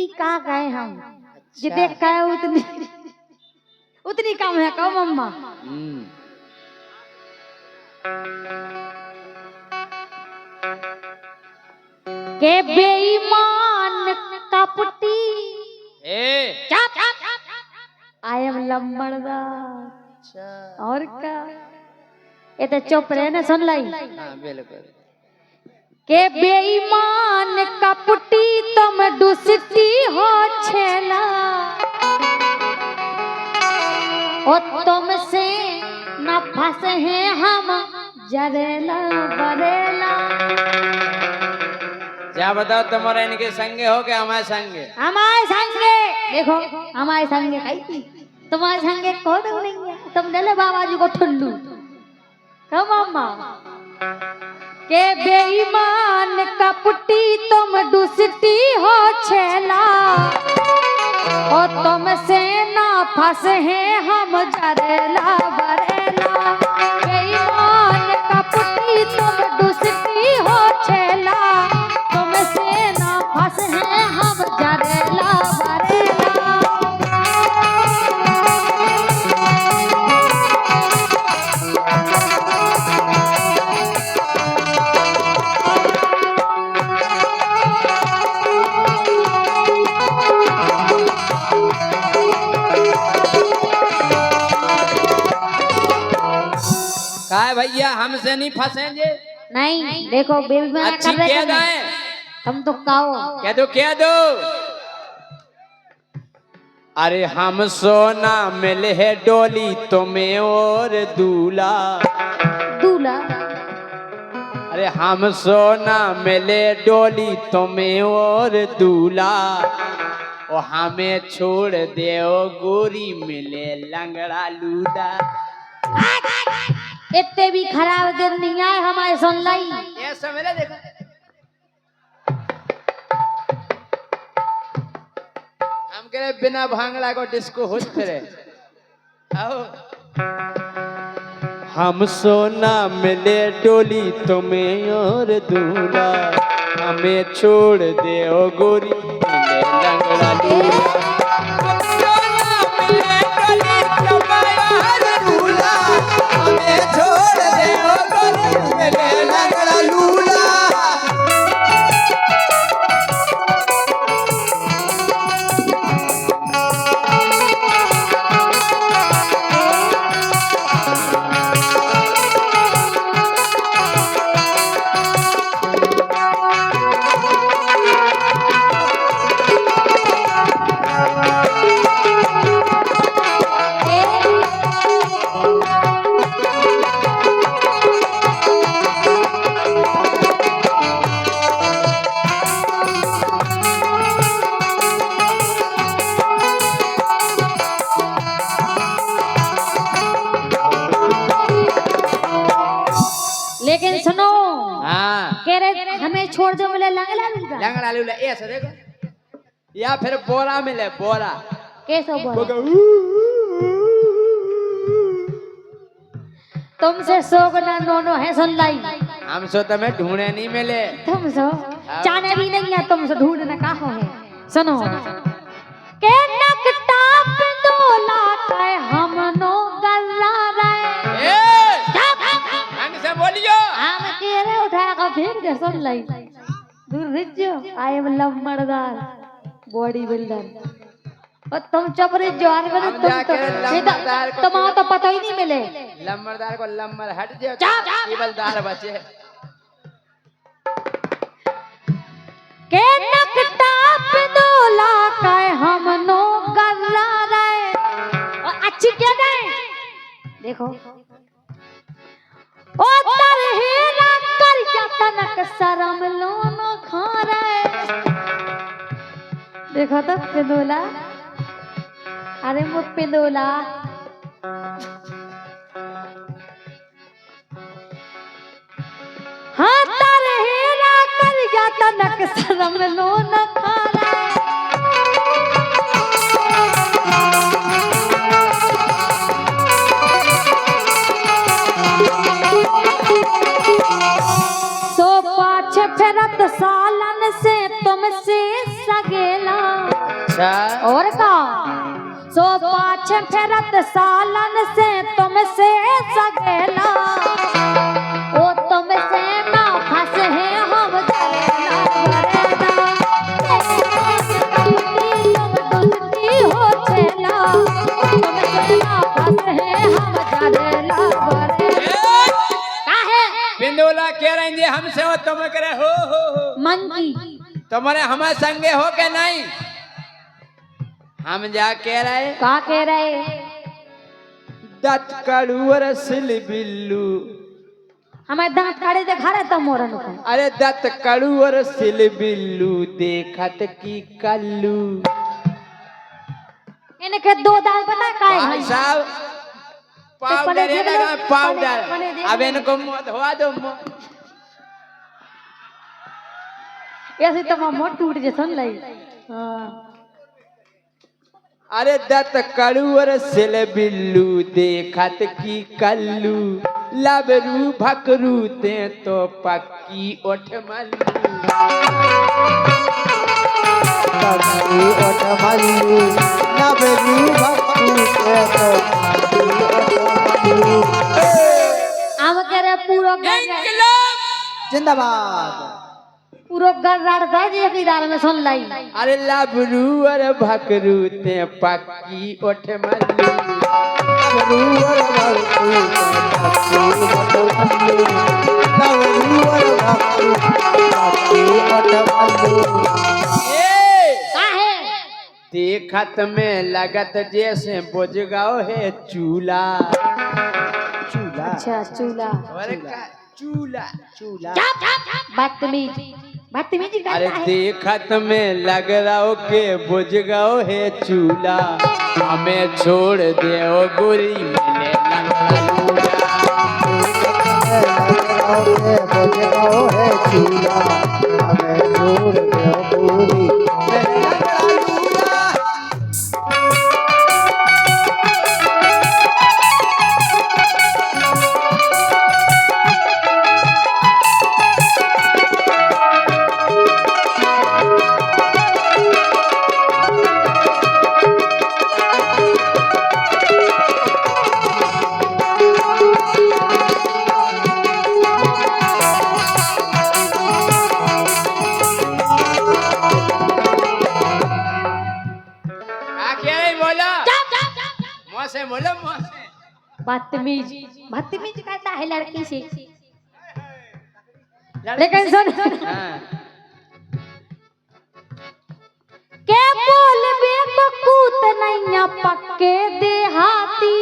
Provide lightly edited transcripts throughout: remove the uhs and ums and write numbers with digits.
जितनी का गए हम जे देख का उतनी उतनी कम है कहो मम्मा। के बेईमान कपटी आई एम लंबड़दार और क्या ये तो चुप रहे ना सुन लाई। बिल्कुल के बेईमान कपटी तुम दुष्टी हो छेला ओ तुमसे न फंसे हैं हम जरेला बरेला। क्या बताओ तुम्हारे इनके संगे हो क्या हमारे संगे? हमारे संगे देखो हमारे संगे कही तुम्हारे संगे कौन नहीं है। तुम ले बाबा जी को ठुल्लू कब अम्मा के बेईमान कपटी तुम दुष्टी हो छेला ओ तुमसे ना फंसे हैं हम जरेला बरेला। बेईमान कपटी तुम दुष्टी हो छेला तुमसे ना फंसे हैं हम जरेला बरेला। काय भैया हमसे नहीं फंसेंगे? नहीं देखो बेबी मना अच्छी कर रहे कह थे दे तुम तो कहो कह दो। अरे हम सोना मिले है डोली तुम्हें और दूल्हा। दूल्हा अरे हम सोना मिले डोली तुम्हें और दूल्हा ओ हमें छोड़ दे ओ गोरी मिले लंगड़ा लूला। इतने भी खराब दिन नहीं आए हमारे सुन लाई। ये समझे देखो हम कह रहे बिना भांगड़ा को डिस्को होश फिरे आओ। हम सोना मिले डोली तुम्हें और दूल्हा हमें छोड़ दे ओ गोरी मिले लंगड़ा लूला। लेकिन सुनो हाँ कह रहे हमें छोड़ दो मिले लंगड़ा लूला। लंगड़ा लूला ऐसा देखो या फिर बोरा मिले बोरा कैसे बोला तुमसे सोगना दोनों है सुन लाई। हम सो तुम्हें ढूंढे नहीं मिले तुम सो जाने भी नहीं है तुमसे ढूंढने कहाँ है। सुनो के नकटा पे दोला के हम नो गल्ला रहे से बोलियो हम कह रहे उठा कर फेंक दे सुन लाई। दूर रिजो आई एम लंबड़दार बॉडी बिल्डर और तुम चुप रिजो आने वाले तुम तो तुम्हारा तो पता ही नहीं मिले। लंबड़दार को लंबर हट जाओ केवलदार बचे के नकटा पे दोला के हम नो गल्ला रहे और अच्छी क्या गए देखो ओ तरहेरा कर जतनक शरम लोन खा रहे। देखो तो पिंदोला अरे वो पिंदोला हाँ तरहेरा कर जतनक शरम लोन खा रहे। सो पाछ फेरत सालन से तुमसे सगेला अच्छा और का सो पाछ फेरत सालन से तुमसे सगेला ओ तुमसे ना फंस है हम जरेला वरेला तुम डुलती हो छेला तुमसे ना फंस है हम जरेला वरेला काहे बिंदुला कह रहे हैं हमसे हो तुम करे हो मंकी तुम्हारे हमारे संगे हो के नहीं हम जा कह रहे का कह रहे दत कड़ुअर सिल बिल्लू हमें दांत काढ़े दिखा रहे तुम मोरन को अरे दत कड़ुअर सिल बिल्लू देखत की कल्लू इनके दो दाल पता काय भाई साहब पाउडर है लगा पाउडर अब इनको मुंह धोआ दो मुंह ऐसे तो मोट टूट जे सुन लई हां अरे दत कड़ुअर सिल बिल्लू देखत की कल्लू लबरू भकरू ते तो पक्की ओठ मल्लू पक्की ओठ मल्लू लबरू भकरू ते तो पक्की ओठ मल्लू आम करे पूरो जिंदाबाद पूरो घर रड़ता जे की दाल में सुन लई अरे लबरू और भकरू ते पक्की ओठ मल्लू लबरू और भकरू ते पक्की ओठ मल्लू लबरू और भकरू पक्की ओठ मल्लू काहे देखत में लगत जैसे बुझगाओ है चूल्हा चूल्हा अच्छा चूल्हा और का चूल्हा चूल्हा बदतमीज बदतमीजी अरे करता है देखत में लग रहा हो के बुझगाओ है चूल्हा हमें छोड़ दे ओ गोरी मैंने लंगड़ा है चूल्हा हमें छोड़ दे पूरी बदतमीज बदतमीज करता है लड़की से लेकिन सुन के बोल बेवकूत नैया पक्के देहाती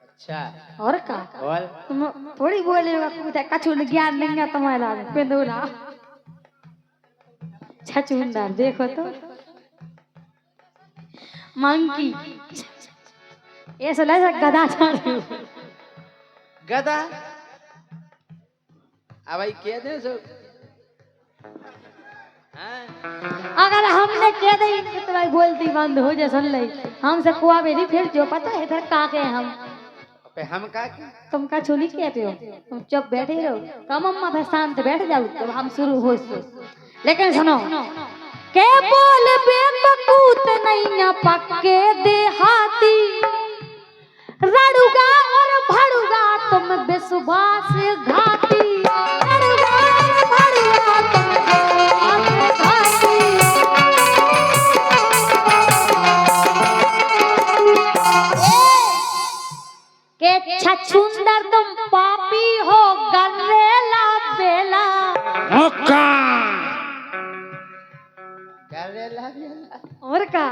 अच्छा और का और तुम थोड़ी बोले बेवकूत है कछु ज्ञान नहीं है तुम्हारा पेंदोला छचुंदर देखो तो मंकी ऐसा लगा गधा चढ़ गधा अब भाई कह दे सो अगर हमने कह दी तो भाई बोलती बंद हो जा सुन ले हमसे कुआ बेरी फिर जो पता है इधर का के हम का तुम का छोली कहते हो तुम चुप बैठे रहो कम अम्मा फिर शांत बैठ जाओ तब हम शुरू हो लेकिन सुनो के बोल बेवकूत नहीं पक्के देहाती रड़ुगा और भड़ुगा तुम विश्वास घाती रड़ुगा और भड़ुगा तुम विश्वास घाती के छछुंदर तुम पापी हो गलेला बेला और का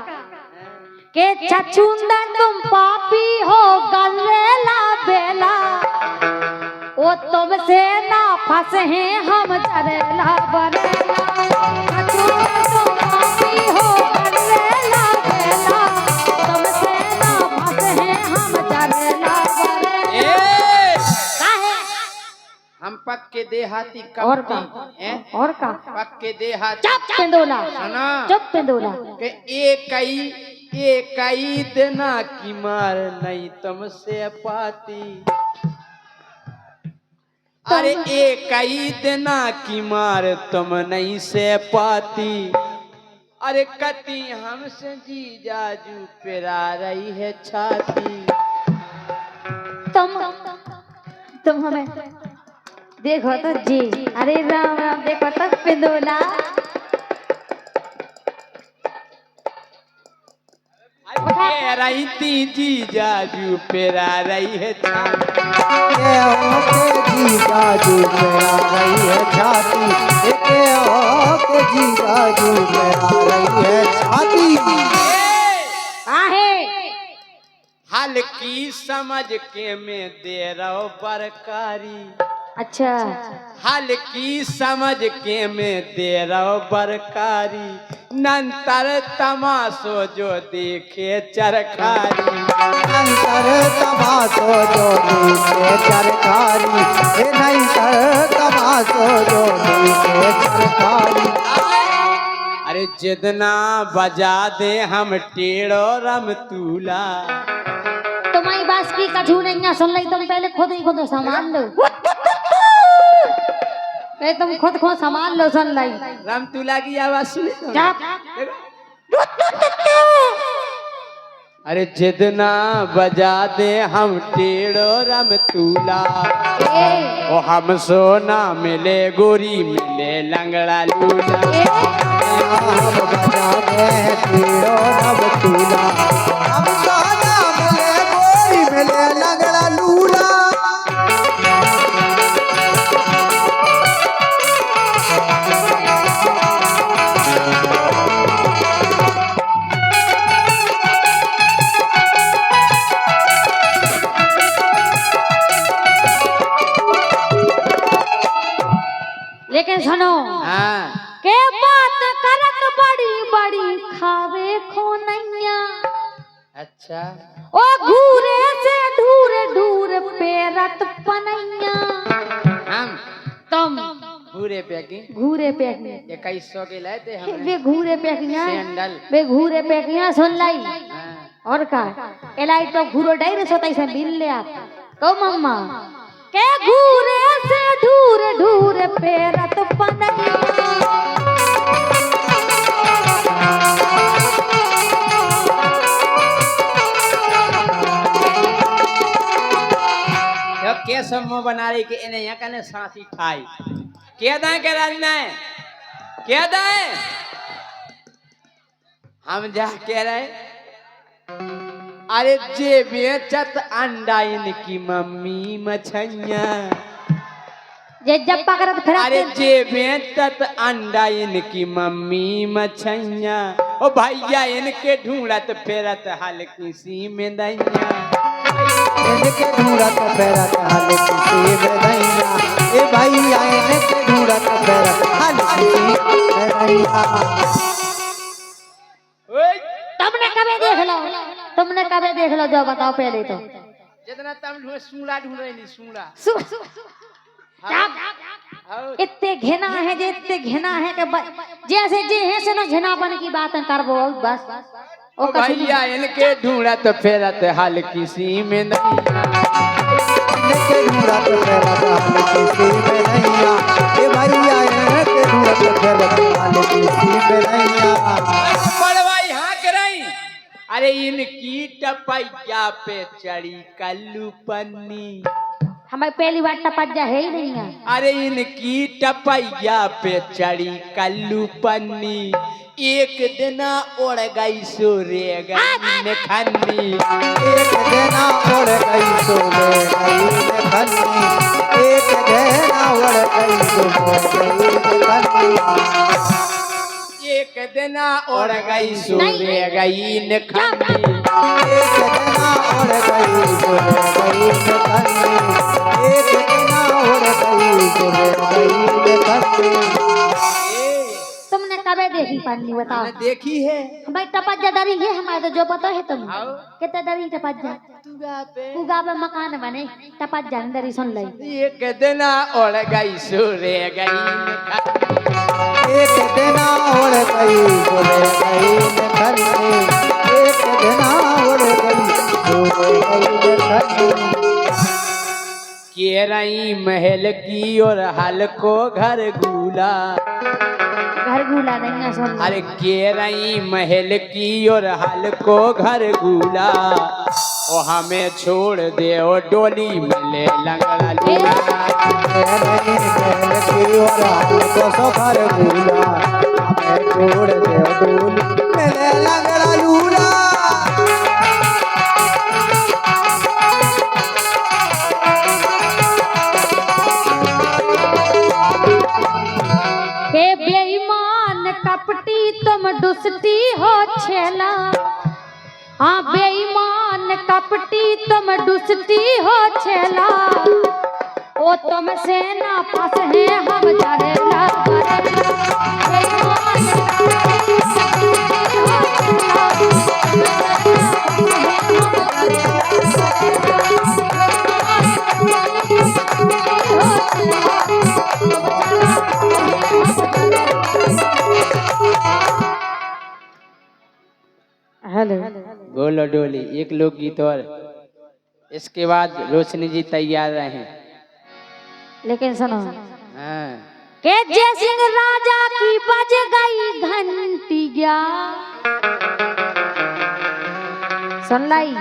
के छछुंदर तुम पापी हो गलेला बेला ओ तुमसे ना फंस हैं हम जरेला बरेला छछुंदर तुम पापी हो गलेला बेला तुमसे ना फंस हैं हम जरेला बरेला काहे हम पक्के देहाती और का और का पक्के देहाती चुप पेंदोला सुना चुप पेंदोला के एक ही देना की मार नहीं तुमसे पाती अरे एक ही देना की मार तुम नहीं से पाती अरे कती हमसे जी जाजू पेरा रही है छाती। तुम हमें देखो तो जी, अरे राम राम, देखो तो पिंदोला। कह रही थी जी जाजू पेरा रही है छाती। जी जाजू मेरा रही है छाती, के जी जाजू मेरा रही है छाती। आहे हल्की समझ के मैं दे रहा बरकारी। अच्छा, हल्की समझ के मैं दे रहा बरकारी। नंतर तमाशो जो देखे चरखारी। नंतर तमाशो जो देखे चरखारी, नंतर तमाशो जो देखे चरखारी। अरे जितना बजा दे हम टेढ़ो रम तूला। तुम्हारी बात की कठू नहीं सुन ली, तुम पहले खुद ही खुद संभाल लो। तुम खुद संभाल लो, सुन ली रम तूला की आवाज सुनी तो? अरे जितना बजा दे हम टेढ़ो रम तूला। ओ हम सोना मिले गोरी मिले लंगड़ा लूला। हम बजा दे टेढ़ो रम तूला, हम सोना मिले गोरी मिले लंगड़ा लूला। लेकिन सुनो, हाँ के बात करत बड़ी बड़ी खावे खोनैया। अच्छा, ओ घूरे से ढूर ढूर पेरत पनैया। हम तुम पूरे पैकिंग घूरे पेकिया, 2100 के लाए थे हमने वे घूरे पेकिया, सैंडल। वे घूरे पेकिया सुन लाई। हाँ। और का एलाई तो घूरो डायरे सोताई से मिल ले आप को मम्मा के घूरे से ढूर ढूर पेरत पनैया। यो के समूह बना रही कि इन्हें यहाँ कने सांसी खाई के दाएं के राजना है के दाएं हम जा कह रहे। अरे जे बेचत अंडा इनकी मम्मी मछैया। जे जब पकड़त फिरत। अरे जे बेचत अंडा इनकी मम्मी मछैया। ओ भैया इनके ढूंढत फिरत हल्की सी में दैया। इनके ढूंढत फिरत हल्की सी में दैया। ए भैया इनके ढूंढत फिरत हल्की सी में दैया। तुमने कभी देख लो जो बताओ पहले तो। जितना तम ढूंढ सूंडा ढूंढ रही नहीं सूंडा। इतने घिना है जे इतने घिना है कि जैसे जे है से ना घिनापन की बात कर वो बस। ओ भैया इनके ढूंढत फिरत हल्की सी में दैया। इनके ढूंढत फिरत हल्की सी में दैया। ए भैया इनके ढूंढत फिरत हल्की सी में दैया। पड़वाई हाँक रही। अरे इनकी टपैया पे चढ़ी कल्लू पन्नी। हमारी पहली बार टपैया है ही नहीं है। अरे इनकी टपैया पे चढ़ी कल्लू पन्नी। एक दिना उड़ गई सूर्य गई खन्नी। एक दिना उड़ गई सूर्य गई खन्नी। एक दिना उड़ गई सूर्य गई खन्नी। एक दिना उड़ गई सूर्य गई खन्नी। एक दिना उड़ गई सूर्य गई खन्नी। एक दिना उड़ गई सूर्य गई खन्नी। तुमने कभी देखी पन्नी बताओ? देखी है भाई टपैया डरी है हमारे तो जो पता है तुम आओ। कितने डरी टपैया। उगा पे मकान बने टपैया डरी सुन ली। एक दिना उड़ गई सूर्य गई एक दिना उड़ गई सूर्य गई खन्नी। एक दिना उड़ गई सूर्य गई खन्नी। के रही महल की और हल को घर गूला। घर गुला नहीं है सुन अरे के रही महल की और हाल को घर गुला ओ हमें छोड़ दे ओ डोली मिले लंगड़ा लूला घर गुला हमें छोड़ दे डोली मेले लंगड़ा लूला हे बेईमान कपटी तुम दुष्टी हो छेला हाँ बेईमान कपटी तुम दुष्टी हो छेला ओ तुम सेना पास है हम डरेला बेईमान हेलो बोलो डोली एक लोकगीत और इसके बाद रोशनी जी तैयार रहे। लेकिन सुनो हाँ के जय सिंह राजा की बज गई घंटी सुन लाई